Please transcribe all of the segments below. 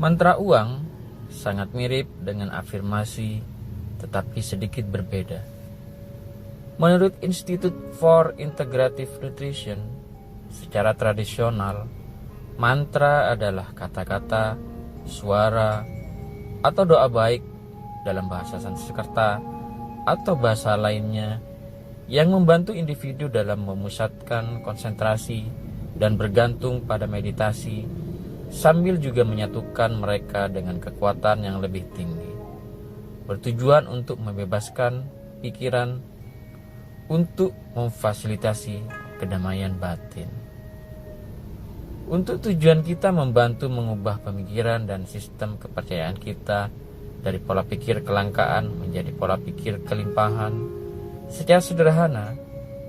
Mantra uang sangat mirip dengan afirmasi, tetapi sedikit berbeda. Menurut Institute for Integrative Nutrition, secara tradisional, mantra adalah kata-kata, suara, atau doa baik dalam bahasa Sanskerta atau bahasa lainnya yang membantu individu dalam memusatkan konsentrasi dan bergantung pada meditasi, sambil juga menyatukan mereka dengan kekuatan yang lebih tinggi, bertujuan untuk membebaskan pikiran untuk memfasilitasi kedamaian batin. Untuk tujuan kita membantu mengubah pemikiran dan sistem kepercayaan kita dari pola pikir kelangkaan menjadi pola pikir kelimpahan. Secara sederhana,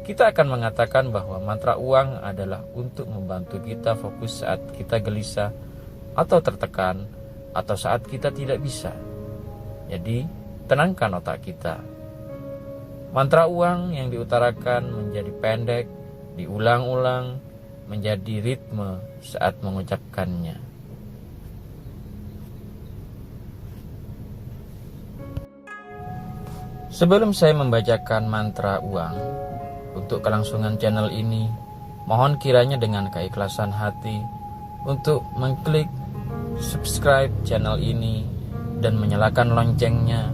kita akan mengatakan bahwa mantra uang adalah untuk membantu kita fokus saat kita gelisah atau tertekan atau saat kita tidak bisa. Jadi, tenangkan otak kita. Mantra uang yang diutarakan menjadi pendek, diulang-ulang, menjadi ritme saat mengucapkannya. Sebelum saya membacakan mantra uang untuk kelangsungan channel ini, mohon kiranya dengan keikhlasan hati untuk mengklik subscribe channel ini dan menyalakan loncengnya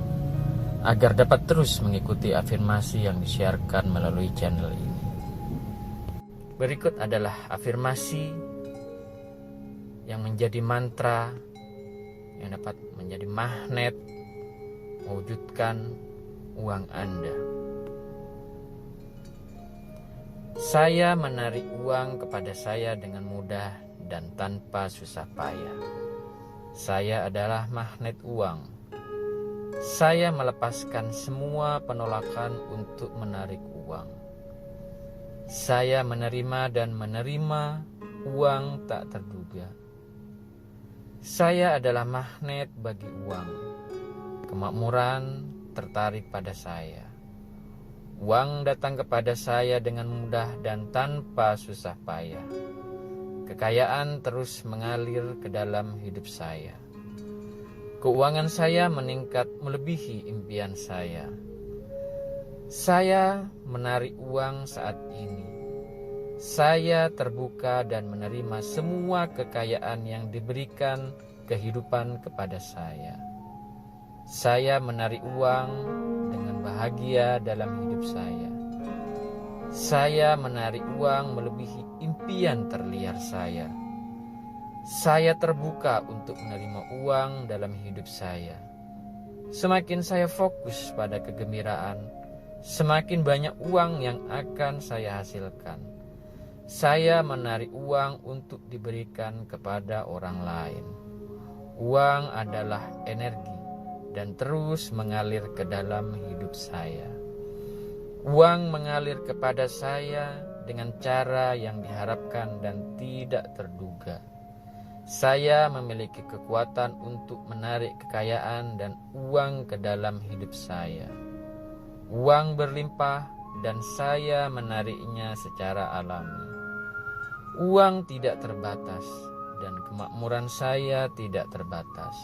agar dapat terus mengikuti afirmasi yang disiarkan melalui channel ini. Berikut adalah afirmasi yang menjadi mantra yang dapat menjadi magnet mewujudkan uang Anda. Saya menarik uang kepada saya dengan mudah dan tanpa susah payah. Saya adalah magnet uang. Saya melepaskan semua penolakan untuk menarik uang. Saya menerima dan menerima uang tak terduga. Saya adalah magnet bagi uang. Kemakmuran tertarik pada saya. Uang datang kepada saya dengan mudah dan tanpa susah payah. Kekayaan terus mengalir ke dalam hidup saya. Keuangan saya meningkat melebihi impian saya. Saya menarik uang saat ini. Saya terbuka dan menerima semua kekayaan yang diberikan kehidupan kepada saya. Saya menarik uang dengan bahagia dalam hidup saya. Saya menarik uang melebihi impian terliar saya. Saya terbuka untuk menerima uang dalam hidup saya. Semakin saya fokus pada kegembiraan, semakin banyak uang yang akan saya hasilkan. Saya menarik uang untuk diberikan kepada orang lain. Uang adalah energi dan terus mengalir ke dalam hidup saya. Uang mengalir kepada saya dengan cara yang diharapkan dan tidak terduga. Saya memiliki kekuatan untuk menarik kekayaan dan uang ke dalam hidup saya. Uang berlimpah dan saya menariknya secara alami. Uang tidak terbatas dan kemakmuran saya tidak terbatas.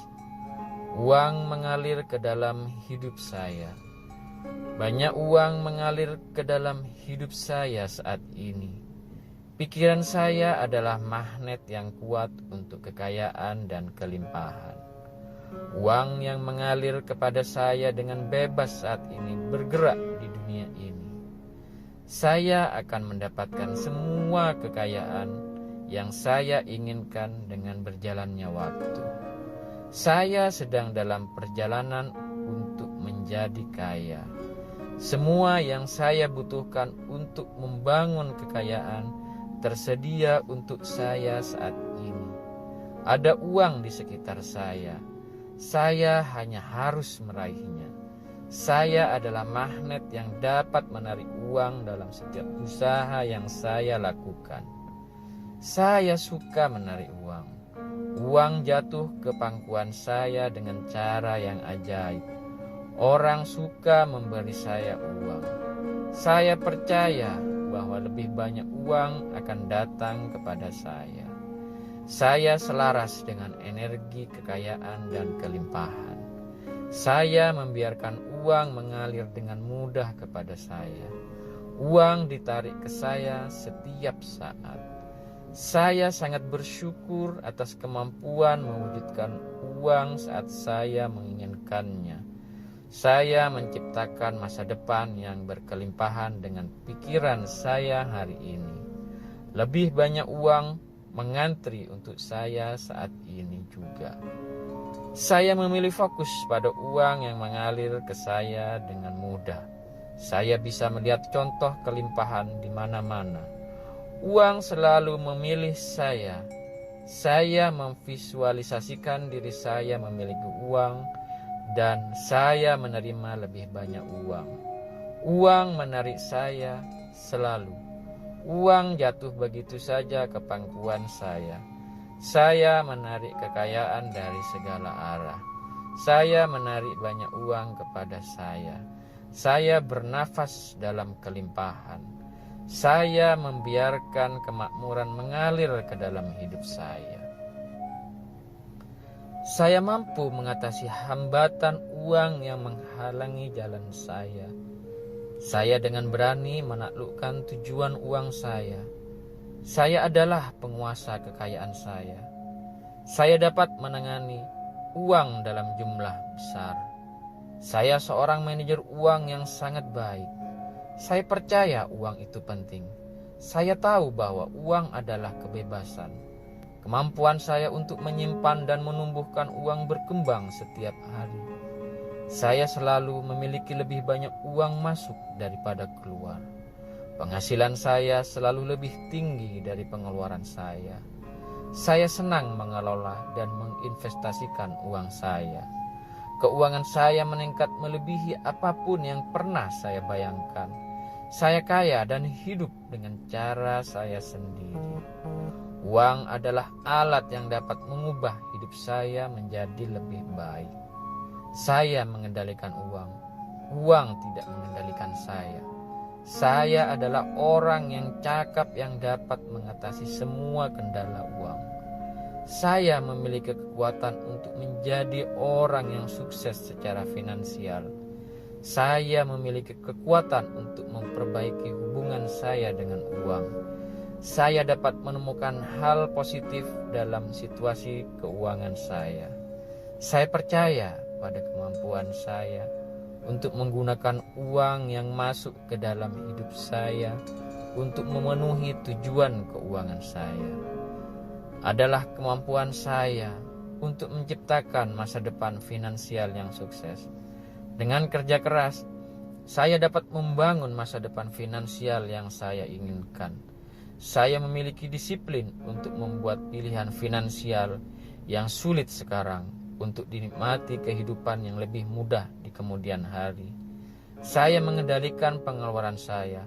Uang mengalir ke dalam hidup saya. Banyak uang mengalir ke dalam hidup saya saat ini. Pikiran saya adalah magnet yang kuat untuk kekayaan dan kelimpahan. Uang yang mengalir kepada saya dengan bebas saat ini bergerak di dunia ini. Saya akan mendapatkan semua kekayaan yang saya inginkan dengan berjalannya waktu. Saya sedang dalam perjalanan untuk menjadi kaya. Semua yang saya butuhkan untuk membangun kekayaan tersedia untuk saya saat ini. Ada uang di sekitar saya. Saya hanya harus meraihnya. Saya adalah magnet yang dapat menarik uang dalam setiap usaha yang saya lakukan. Saya suka menarik uang. Uang jatuh ke pangkuan saya dengan cara yang ajaib. Orang suka memberi saya uang. Saya percaya bahwa lebih banyak uang akan datang kepada saya. Saya selaras dengan energi kekayaan dan kelimpahan. Saya membiarkan uang mengalir dengan mudah kepada saya. Uang ditarik ke saya setiap saat. Saya sangat bersyukur atas kemampuan mewujudkan uang saat saya menginginkannya. Saya menciptakan masa depan yang berkelimpahan dengan pikiran saya hari ini. Lebih banyak uang mengantri untuk saya saat ini juga. Saya memilih fokus pada uang yang mengalir ke saya dengan mudah. Saya bisa melihat contoh kelimpahan di mana-mana. Uang selalu memilih saya. Saya memvisualisasikan diri saya memiliki uang dan saya menerima lebih banyak uang. Uang menarik saya selalu. Uang jatuh begitu saja ke pangkuan saya. Saya menarik kekayaan dari segala arah. Saya menarik banyak uang kepada saya. Saya bernafas dalam kelimpahan. Saya membiarkan kemakmuran mengalir ke dalam hidup saya. Saya mampu mengatasi hambatan uang yang menghalangi jalan saya. Saya dengan berani menaklukkan tujuan uang saya. Saya adalah penguasa kekayaan saya. Saya dapat menangani uang dalam jumlah besar. Saya seorang manajer uang yang sangat baik. Saya percaya uang itu penting. Saya tahu bahwa uang adalah kebebasan. Kemampuan saya untuk menyimpan dan menumbuhkan uang berkembang setiap hari. Saya selalu memiliki lebih banyak uang masuk daripada keluar. Penghasilan saya selalu lebih tinggi dari pengeluaran saya. Saya senang mengelola dan menginvestasikan uang saya. Keuangan saya meningkat melebihi apapun yang pernah saya bayangkan. Saya kaya dan hidup dengan cara saya sendiri. Uang adalah alat yang dapat mengubah hidup saya menjadi lebih baik. Saya mengendalikan uang. Uang tidak mengendalikan saya. Saya adalah orang yang cakap yang dapat mengatasi semua kendala uang. Saya memiliki kekuatan untuk menjadi orang yang sukses secara finansial. Saya memiliki kekuatan untuk memperbaiki hubungan saya dengan uang. Saya dapat menemukan hal positif dalam situasi keuangan saya. Saya percaya pada kemampuan saya untuk menggunakan uang yang masuk ke dalam hidup saya untuk memenuhi tujuan keuangan saya. Adalah kemampuan saya untuk menciptakan masa depan finansial yang sukses. Dengan kerja keras, saya dapat membangun masa depan finansial yang saya inginkan. Saya memiliki disiplin untuk membuat pilihan finansial yang sulit sekarang untuk dinikmati kehidupan yang lebih mudah di kemudian hari. Saya mengendalikan pengeluaran saya.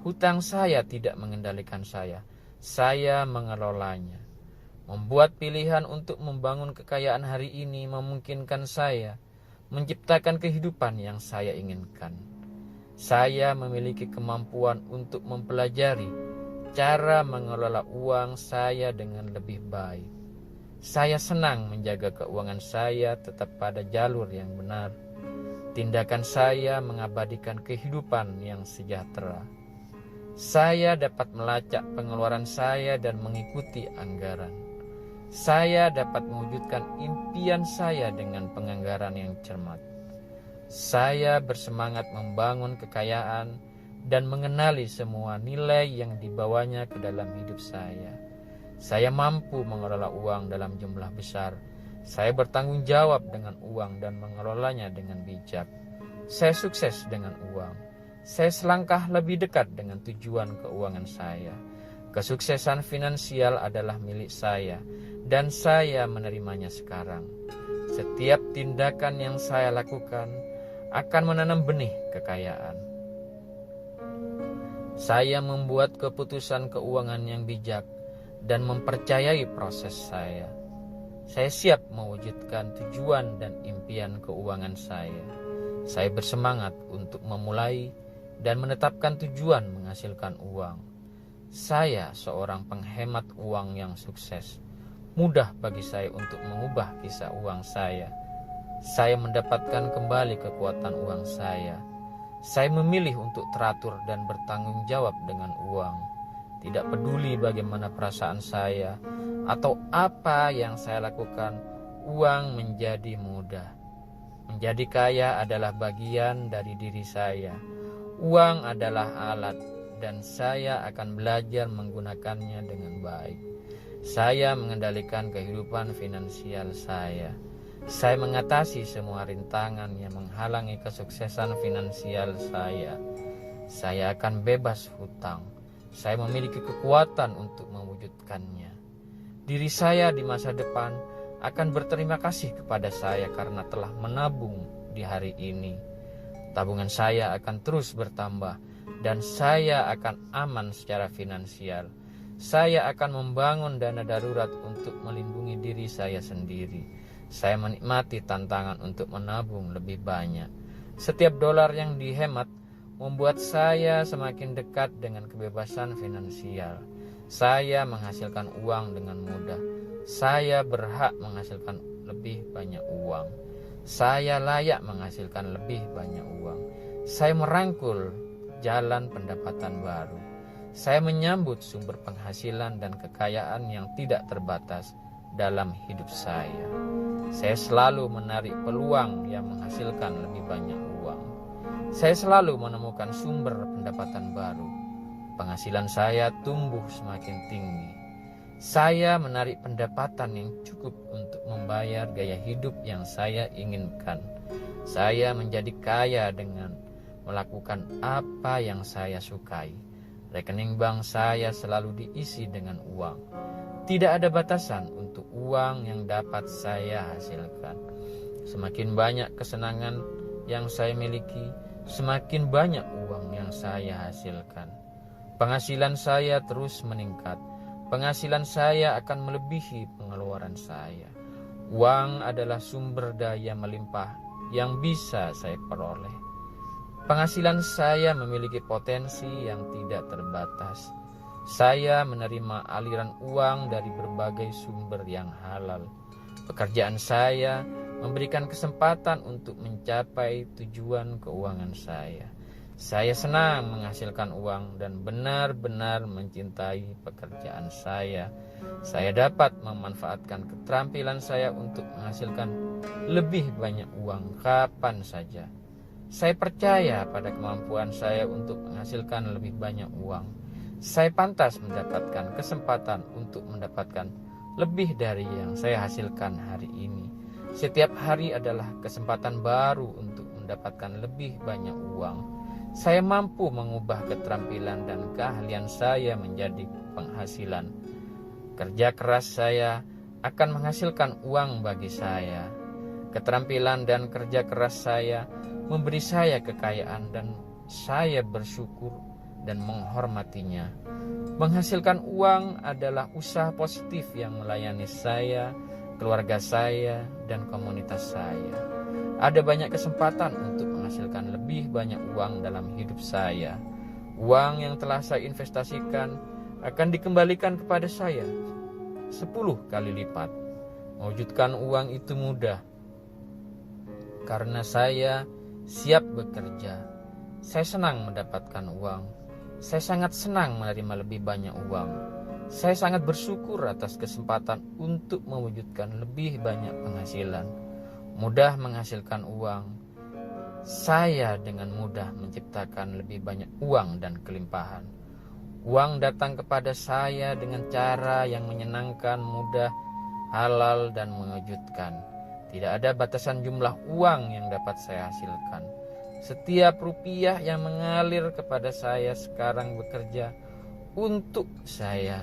Hutang saya tidak mengendalikan saya. Saya mengelolanya. Membuat pilihan untuk membangun kekayaan hari ini memungkinkan saya menciptakan kehidupan yang saya inginkan. Saya memiliki kemampuan untuk mempelajari cara mengelola uang saya dengan lebih baik. Saya senang menjaga keuangan saya tetap pada jalur yang benar. Tindakan saya mengabadikan kehidupan yang sejahtera. Saya dapat melacak pengeluaran saya dan mengikuti anggaran. Saya dapat mewujudkan impian saya dengan penganggaran yang cermat. Saya bersemangat membangun kekayaan dan mengenali semua nilai yang dibawanya ke dalam hidup saya. Saya mampu mengelola uang dalam jumlah besar. Saya bertanggung jawab dengan uang dan mengelolanya dengan bijak. Saya sukses dengan uang. Saya selangkah lebih dekat dengan tujuan keuangan saya. Kesuksesan finansial adalah milik saya dan saya menerimanya sekarang. Setiap tindakan yang saya lakukan akan menanam benih kekayaan. Saya membuat keputusan keuangan yang bijak dan mempercayai proses saya. Saya siap mewujudkan tujuan dan impian keuangan saya. Saya bersemangat untuk memulai dan menetapkan tujuan menghasilkan uang. Saya seorang penghemat uang yang sukses. mudah bagi saya untuk mengubah kisah uang saya. Saya mendapatkan kembali kekuatan uang saya. Saya memilih untuk teratur dan bertanggung jawab dengan uang. Tidak peduli bagaimana perasaan saya atau apa yang saya lakukan, uang menjadi mudah. Menjadi kaya adalah bagian dari diri saya. Uang adalah alat dan saya akan belajar menggunakannya dengan baik. Saya mengendalikan kehidupan finansial saya. Saya mengatasi semua rintangan yang menghalangi kesuksesan finansial saya. Saya akan bebas hutang. Saya memiliki kekuatan untuk mewujudkannya. Diri saya di masa depan akan berterima kasih kepada saya karena telah menabung di hari ini. Tabungan saya akan terus bertambah dan saya akan aman secara finansial. Saya akan membangun dana darurat untuk melindungi diri saya sendiri. Saya menikmati tantangan untuk menabung lebih banyak. Setiap dolar yang dihemat membuat saya semakin dekat dengan kebebasan finansial. Saya menghasilkan uang dengan mudah. Saya berhak menghasilkan lebih banyak uang. Saya layak menghasilkan lebih banyak uang. Saya merangkul jalan pendapatan baru. Saya menyambut sumber penghasilan dan kekayaan yang tidak terbatas dalam hidup saya. Saya selalu menarik peluang yang menghasilkan lebih banyak uang. Saya selalu menemukan sumber pendapatan baru. Penghasilan saya tumbuh semakin tinggi. Saya menarik pendapatan yang cukup untuk membayar gaya hidup yang saya inginkan. Saya menjadi kaya dengan melakukan apa yang saya sukai. Rekening bank saya selalu diisi dengan uang. Tidak ada batasan untuk uang yang dapat saya hasilkan. Semakin banyak kesenangan yang saya miliki, semakin banyak uang yang saya hasilkan. Penghasilan saya terus meningkat. Penghasilan saya akan melebihi pengeluaran saya. Uang adalah sumber daya melimpah yang bisa saya peroleh. Penghasilan saya memiliki potensi yang tidak terbatas. Saya menerima aliran uang dari berbagai sumber yang halal. Pekerjaan saya memberikan kesempatan untuk mencapai tujuan keuangan saya. Saya senang menghasilkan uang dan benar-benar mencintai pekerjaan saya. Saya dapat memanfaatkan keterampilan saya untuk menghasilkan lebih banyak uang kapan saja. Saya percaya pada kemampuan saya untuk menghasilkan lebih banyak uang. Saya pantas mendapatkan kesempatan untuk mendapatkan lebih dari yang saya hasilkan hari ini. Setiap hari adalah kesempatan baru untuk mendapatkan lebih banyak uang. Saya mampu mengubah keterampilan dan keahlian saya menjadi penghasilan. Kerja keras saya akan menghasilkan uang bagi saya. Keterampilan dan kerja keras saya memberi saya kekayaan dan saya bersyukur dan menghormatinya. Menghasilkan uang adalah usaha positif yang melayani saya, keluarga saya, dan komunitas saya. Ada banyak kesempatan untuk menghasilkan lebih banyak uang dalam hidup saya. Uang yang telah saya investasikan akan dikembalikan kepada saya 10 kali lipat. Mewujudkan uang itu mudah karena saya siap bekerja. Saya senang mendapatkan uang. Saya sangat senang menerima lebih banyak uang. Saya sangat bersyukur atas kesempatan untuk mewujudkan lebih banyak penghasilan. Mudah menghasilkan uang. Saya dengan mudah menciptakan lebih banyak uang dan kelimpahan. Uang datang kepada saya dengan cara yang menyenangkan, mudah, halal, dan mengejutkan. Tidak ada batasan jumlah uang yang dapat saya hasilkan. Setiap rupiah yang mengalir kepada saya sekarang bekerja untuk saya,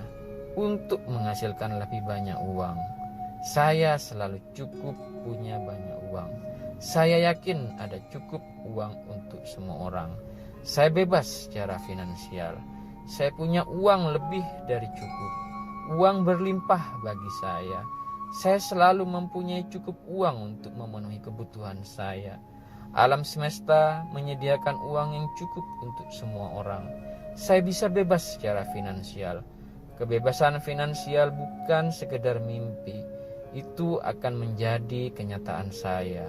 untuk menghasilkan lebih banyak uang. Saya selalu cukup punya banyak uang. Saya yakin ada cukup uang untuk semua orang. Saya bebas secara finansial. Saya punya uang lebih dari cukup. Uang berlimpah bagi saya. Saya selalu mempunyai cukup uang untuk memenuhi kebutuhan saya. Alam semesta menyediakan uang yang cukup untuk semua orang. Saya bisa bebas secara finansial. Kebebasan finansial bukan sekedar mimpi, itu akan menjadi kenyataan saya.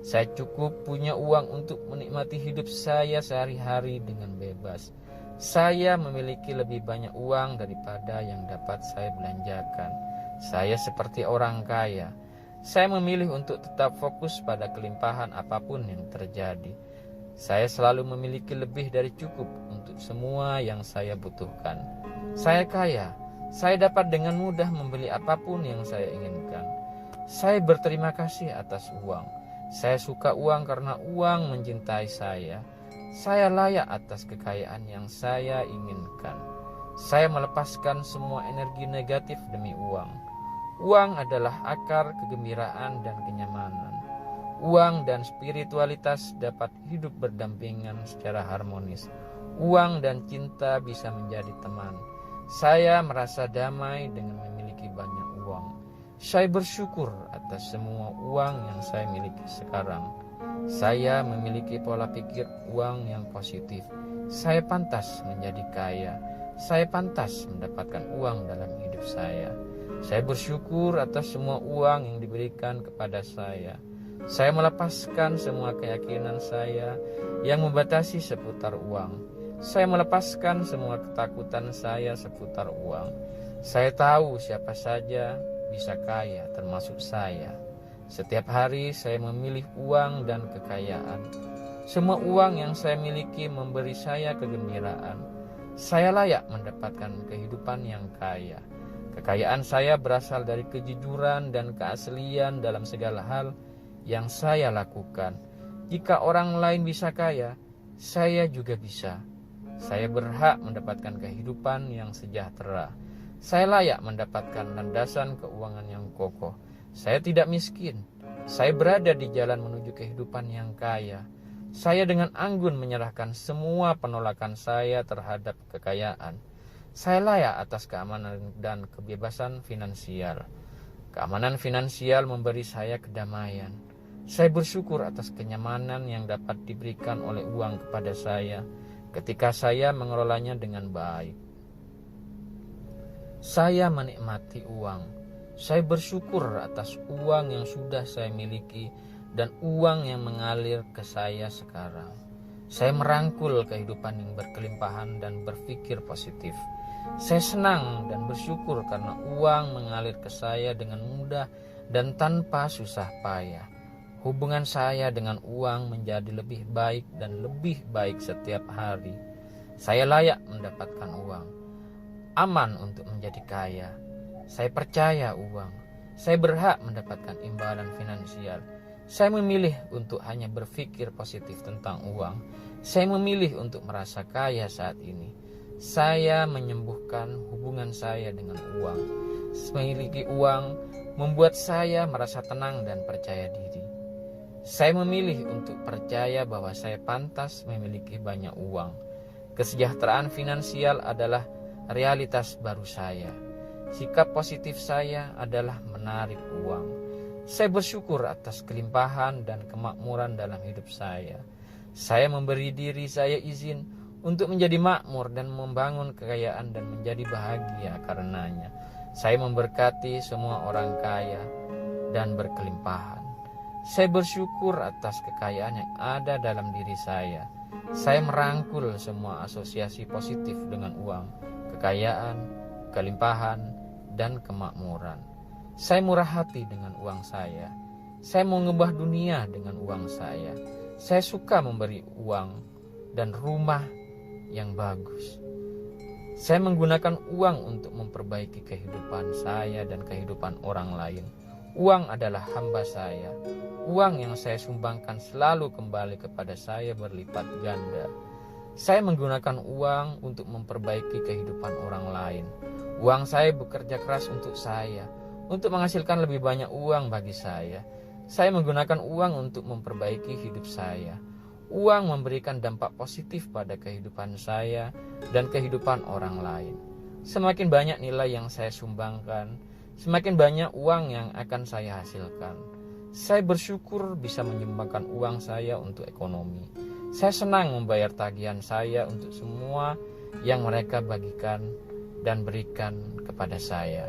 Saya cukup punya uang untuk menikmati hidup saya sehari-hari dengan bebas. Saya memiliki lebih banyak uang daripada yang dapat saya belanjakan. Saya seperti orang kaya. Saya memilih untuk tetap fokus pada kelimpahan apapun yang terjadi. Saya selalu memiliki lebih dari cukup untuk semua yang saya butuhkan. Saya kaya. Saya dapat dengan mudah membeli apapun yang saya inginkan. Saya berterima kasih atas uang. Saya suka uang karena uang mencintai saya. Saya layak atas kekayaan yang saya inginkan. Saya melepaskan semua energi negatif demi uang. Uang adalah akar kegembiraan dan kenyamanan. Uang dan spiritualitas dapat hidup berdampingan secara harmonis. Uang dan cinta bisa menjadi teman. Saya merasa damai dengan memiliki banyak uang. Saya bersyukur atas semua uang yang saya miliki sekarang. Saya memiliki pola pikir uang yang positif. Saya pantas menjadi kaya. Saya pantas mendapatkan uang dalam hidup saya. Saya bersyukur atas semua uang yang diberikan kepada saya. Saya melepaskan semua keyakinan saya yang membatasi seputar uang. Saya melepaskan semua ketakutan saya seputar uang. Saya tahu siapa saja bisa kaya, termasuk saya. Setiap hari saya memilih uang dan kekayaan. Semua uang yang saya miliki memberi saya kegembiraan. Saya layak mendapatkan kehidupan yang kaya. Kekayaan saya berasal dari kejujuran dan keaslian dalam segala hal yang saya lakukan. Jika orang lain bisa kaya, saya juga bisa. Saya berhak mendapatkan kehidupan yang sejahtera. Saya layak mendapatkan landasan keuangan yang kokoh. Saya tidak miskin. Saya berada di jalan menuju kehidupan yang kaya. Saya dengan anggun menyerahkan semua penolakan saya terhadap kekayaan. Saya layak atas keamanan dan kebebasan finansial. Keamanan finansial memberi saya kedamaian. Saya bersyukur atas kenyamanan yang dapat diberikan oleh uang kepada saya ketika saya mengelolanya dengan baik. Saya menikmati uang. Saya bersyukur atas uang yang sudah saya miliki dan uang yang mengalir ke saya sekarang. Saya merangkul kehidupan yang berkelimpahan dan berpikir positif. Saya senang dan bersyukur karena uang mengalir ke saya dengan mudah dan tanpa susah payah. Hubungan saya dengan uang menjadi lebih baik dan lebih baik setiap hari. Saya layak mendapatkan uang. Aman untuk menjadi kaya. Saya percaya uang. Saya berhak mendapatkan imbalan finansial. Saya memilih untuk hanya berpikir positif tentang uang. Saya memilih untuk merasa kaya saat ini. Saya menyembuhkan hubungan saya dengan uang. Memiliki uang membuat saya merasa tenang dan percaya diri. Saya memilih untuk percaya bahwa saya pantas memiliki banyak uang. Kesejahteraan finansial adalah realitas baru saya. Sikap positif saya adalah menarik uang. Saya bersyukur atas kelimpahan dan kemakmuran dalam hidup saya. Saya memberi diri saya izin untuk menjadi makmur dan membangun kekayaan dan menjadi bahagia karenanya. Saya memberkati semua orang kaya dan berkelimpahan. Saya bersyukur atas kekayaan yang ada dalam diri saya. Saya merangkul semua asosiasi positif dengan uang, kekayaan, kelimpahan, dan kemakmuran. Saya murah hati dengan uang saya. Saya mengubah dunia dengan uang saya. Saya suka memberi uang dan rumah yang bagus. Saya menggunakan uang untuk memperbaiki kehidupan saya dan kehidupan orang lain. Uang adalah hamba saya. Uang yang saya sumbangkan selalu kembali kepada saya berlipat ganda. Saya menggunakan uang untuk memperbaiki kehidupan orang lain. Uang saya bekerja keras untuk saya, untuk menghasilkan lebih banyak uang bagi saya. Saya menggunakan uang untuk memperbaiki hidup saya. Uang memberikan dampak positif pada kehidupan saya dan kehidupan orang lain. Semakin banyak nilai yang saya sumbangkan, semakin banyak uang yang akan saya hasilkan. Saya bersyukur bisa menyumbangkan uang saya untuk ekonomi. Saya senang membayar tagihan saya untuk semua yang mereka bagikan dan berikan kepada saya.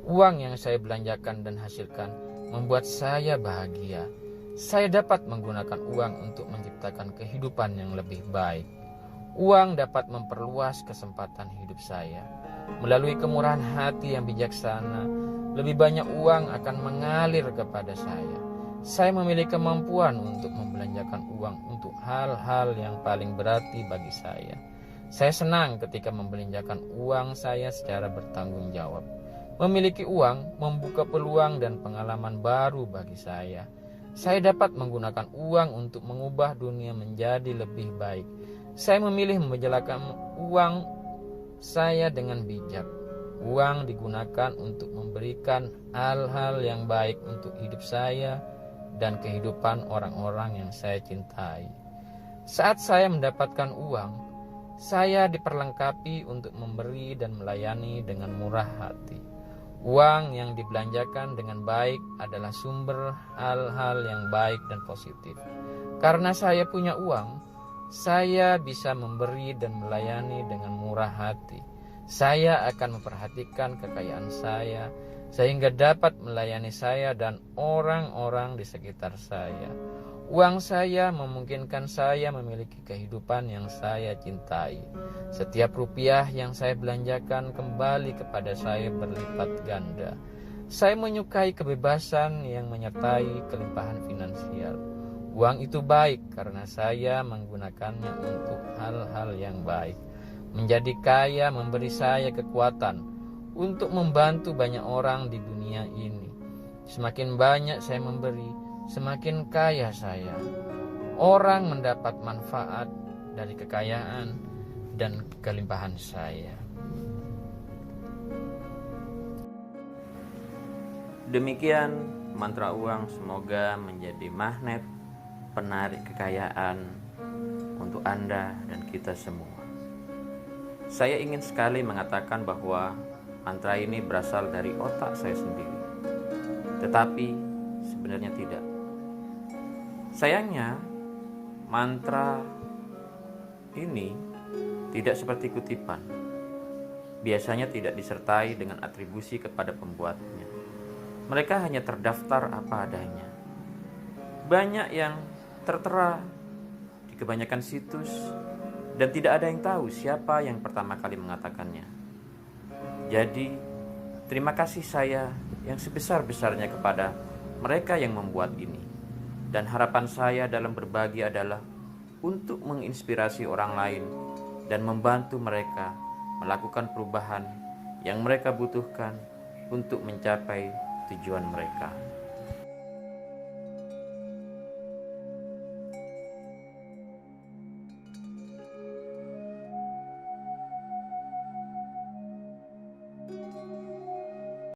Uang yang saya belanjakan dan hasilkan membuat saya bahagia. Saya dapat menggunakan uang untuk menciptakan kehidupan yang lebih baik. Uang dapat memperluas kesempatan hidup saya. Melalui kemurahan hati yang bijaksana, lebih banyak uang akan mengalir kepada saya. Saya memiliki kemampuan untuk membelanjakan uang untuk hal-hal yang paling berarti bagi saya. Saya senang ketika membelanjakan uang saya secara bertanggung jawab. Memiliki uang membuka peluang dan pengalaman baru bagi saya. Saya dapat menggunakan uang untuk mengubah dunia menjadi lebih baik. Saya memilih menjalankan uang saya dengan bijak. Uang digunakan untuk memberikan hal-hal yang baik untuk hidup saya dan kehidupan orang-orang yang saya cintai. Saat saya mendapatkan uang, saya diperlengkapi untuk memberi dan melayani dengan murah hati. Uang yang dibelanjakan dengan baik adalah sumber hal-hal yang baik dan positif. Karena saya punya uang, saya bisa memberi dan melayani dengan murah hati. Saya akan memperhatikan kekayaan saya sehingga dapat melayani saya dan orang-orang di sekitar saya. Uang saya memungkinkan saya memiliki kehidupan yang saya cintai. Setiap rupiah yang saya belanjakan kembali kepada saya berlipat ganda. Saya menyukai kebebasan yang menyertai kelimpahan finansial. Uang itu baik karena saya menggunakannya untuk hal-hal yang baik. Menjadi kaya memberi saya kekuatan untuk membantu banyak orang di dunia ini. Semakin banyak saya memberi, semakin kaya saya. Orang mendapat manfaat dari kekayaan dan kelimpahan saya. Demikian mantra uang semoga menjadi magnet penarik kekayaan untuk Anda dan kita semua. Saya ingin sekali mengatakan bahwa mantra ini berasal dari otak saya sendiri. Tetapi sebenarnya tidak. Sayangnya, mantra ini tidak seperti kutipan. Biasanya tidak disertai dengan atribusi kepada pembuatnya. Mereka hanya terdaftar apa adanya. Banyak yang tertera di kebanyakan situs dan tidak ada yang tahu siapa yang pertama kali mengatakannya. Jadi, terima kasih saya yang sebesar-besarnya kepada mereka yang membuat ini. Dan harapan saya dalam berbagi adalah untuk menginspirasi orang lain dan membantu mereka melakukan perubahan yang mereka butuhkan untuk mencapai tujuan mereka.